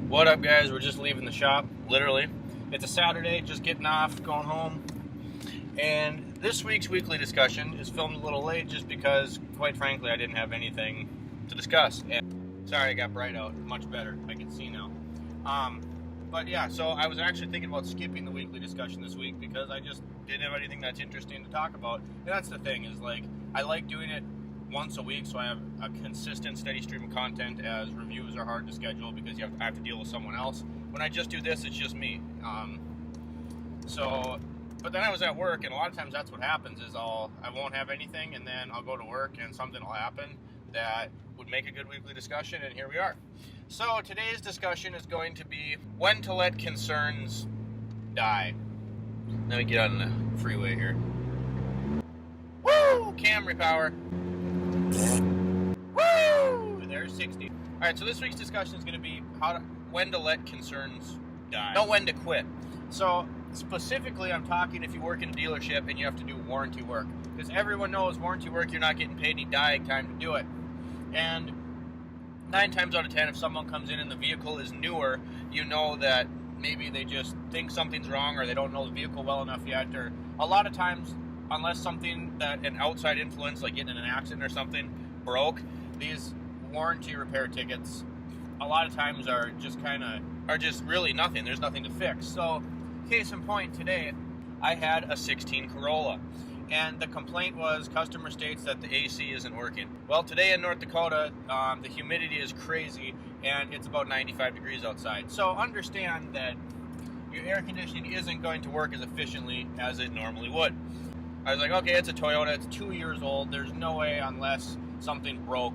What up, guys? We're just leaving the shop, literally. It's a Saturday, just getting off, going home. And this week's weekly discussion is filmed a little late just because, quite frankly, I didn't have anything to discuss. And sorry, I got bright out. Much better. I can see now. But yeah, so I was actually thinking about skipping the weekly discussion this week because I just didn't have anything that's interesting to talk about. And that's the thing, is like, I like doing it once a week, so I have a consistent, steady stream of content, as reviews are hard to schedule because I have to deal with someone else. When I just do this, it's just me. But then I was at work, and a lot of times that's what happens, is I won't have anything, and then I'll go to work, and something will happen that would make a good weekly discussion, and here we are. So today's discussion is going to be when to let concerns die. Let me get on the freeway here. Woo! Camry power. Woo! There's 60. Alright, so this week's discussion is going to be when to let concerns die. Not when to quit. So, specifically, I'm talking if you work in a dealership and you have to do warranty work. Because everyone knows warranty work, you're not getting paid any diag time to do it. And 9 times out of 10, if someone comes in and the vehicle is newer, you know that maybe they just think something's wrong, or they don't know the vehicle well enough yet, or a lot of times, unless something that an outside influence, like getting in an accident or something, broke, these warranty repair tickets a lot of times are just really nothing. There's nothing to fix. So, case in point, today I had a 16 Corolla, and the complaint was customer states that the AC isn't working. Well, today in North Dakota, the humidity is crazy, and it's about 95 degrees outside. So understand that your air conditioning isn't going to work as efficiently as it normally would. I was like, okay, it's a Toyota, it's 2 years old, there's no way, unless something broke,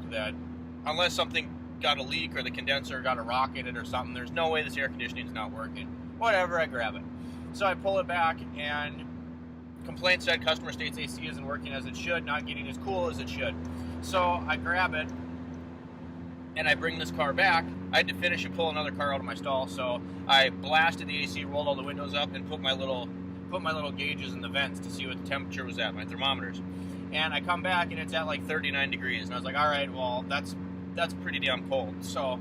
unless something got a leak or the condenser got a rock in it or something, there's no way this air conditioning's not working. Whatever, I grab it. So I pull it back, and complaint said customer states AC isn't working as it should, not getting as cool as it should. So I grab it, and I bring this car back. I had to finish and pull another car out of my stall, so I blasted the AC, rolled all the windows up, and put my little gauges in the vents to see what the temperature was at, my thermometers. And I come back, and it's at like 39 degrees, and I was like, all right, well, that's pretty damn cold. So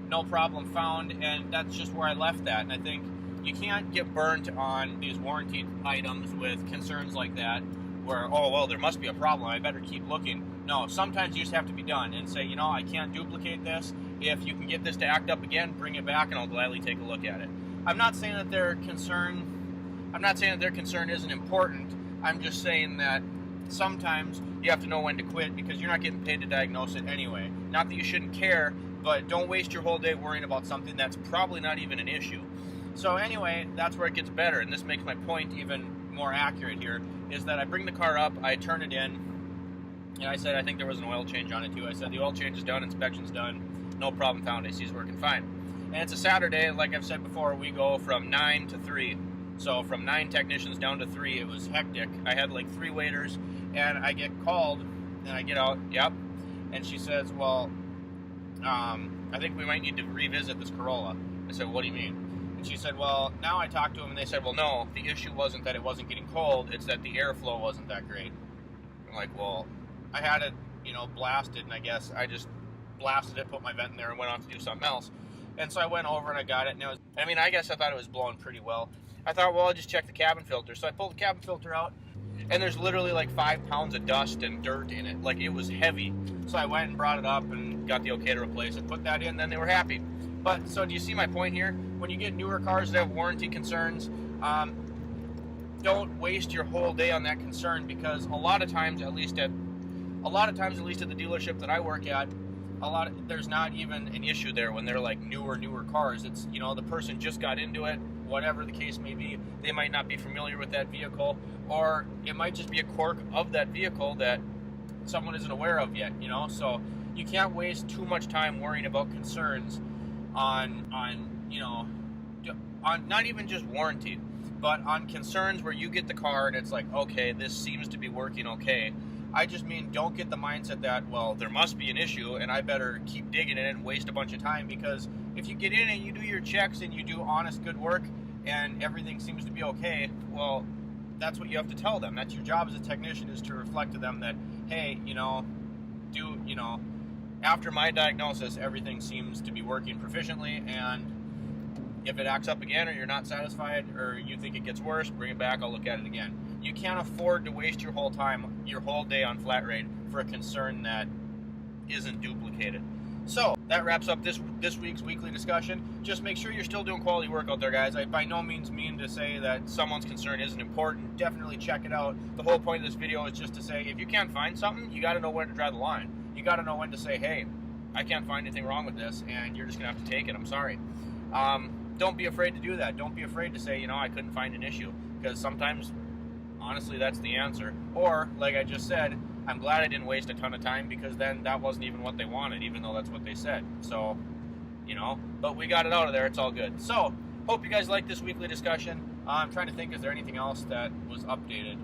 no problem found, and that's just where I left that. And I think you can't get burnt on these warranty items with concerns like that, where, oh, well, there must be a problem, I better keep looking. No, sometimes you just have to be done and say, I can't duplicate this. If you can get this to act up again, bring it back, and I'll gladly take a look at it. I'm not saying that their concern isn't important. I'm just saying that sometimes you have to know when to quit, because you're not getting paid to diagnose it anyway. Not that you shouldn't care, but don't waste your whole day worrying about something that's probably not even an issue. So anyway, that's where it gets better, and this makes my point even more accurate here, is that I bring the car up, I turn it in, and I said I think there was an oil change on it too. I said the oil change is done, inspection's done, no problem found, AC is working fine. And it's a Saturday, like I've said before, we go from 9 to 3. So from 9 technicians down to 3, it was hectic. I had like 3 waiters, and I get called, and I get out, yep, and she says, well, I think we might need to revisit this Corolla. I said, what do you mean? And she said, well, now I talked to them, and they said, well, no, the issue wasn't that it wasn't getting cold, it's that the airflow wasn't that great. I'm like, well, I had it, blasted, and I guess I just blasted it, put my vent in there, and went on to do something else. And so I went over, and I got it, and I guess I thought it was blowing pretty well. I thought, well, I'll just check the cabin filter. So I pulled the cabin filter out, and there's literally like 5 pounds of dust and dirt in it. Like, it was heavy. So I went and brought it up and got the okay to replace it, put that in, then they were happy. But, so do you see my point here? When you get newer cars that have warranty concerns, don't waste your whole day on that concern, because a lot of times, at least at the dealership that I work at, there's not even an issue there when they're like newer cars. It's, the person just got into it, whatever the case may be. They might not be familiar with that vehicle, or it might just be a quirk of that vehicle that someone isn't aware of yet, So you can't waste too much time worrying about concerns on not even just warranty, but on concerns where you get the car and it's like, okay, this seems to be working okay. I just mean, don't get the mindset that, well, there must be an issue and I better keep digging in it and waste a bunch of time, because if you get in and you do your checks and you do honest, good work and everything seems to be okay, well, that's what you have to tell them. That's your job as a technician, is to reflect to them that, hey, after my diagnosis, everything seems to be working proficiently, and If it acts up again or you're not satisfied or you think it gets worse, bring it back, I'll look at it again. You can't afford to waste your whole day on flat rate for a concern that isn't duplicated. So that wraps up this week's weekly discussion. Just make sure you're still doing quality work out there, guys. I by no means mean to say that someone's concern isn't important. Definitely check it out. The whole point of this video is just to say, if you can't find something, you got to know when to draw the line. You got to know when to say, hey, I can't find anything wrong with this, and you're just going to have to take it. I'm sorry. Don't be afraid to do that. Don't be afraid to say, I couldn't find an issue, because sometimes, honestly, that's the answer. Or, like I just said, I'm glad I didn't waste a ton of time, because then that wasn't even what they wanted, even though that's what they said. So, but we got it out of there. It's all good. So, hope you guys liked this weekly discussion. I'm trying to think, is there anything else that was updated?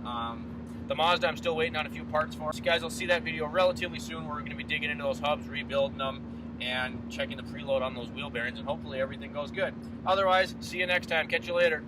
The Mazda, I'm still waiting on a few parts for. So you guys will see that video relatively soon. We're going to be digging into those hubs, rebuilding them, and checking the preload on those wheel bearings, and hopefully everything goes good. Otherwise, see you next time. Catch you later.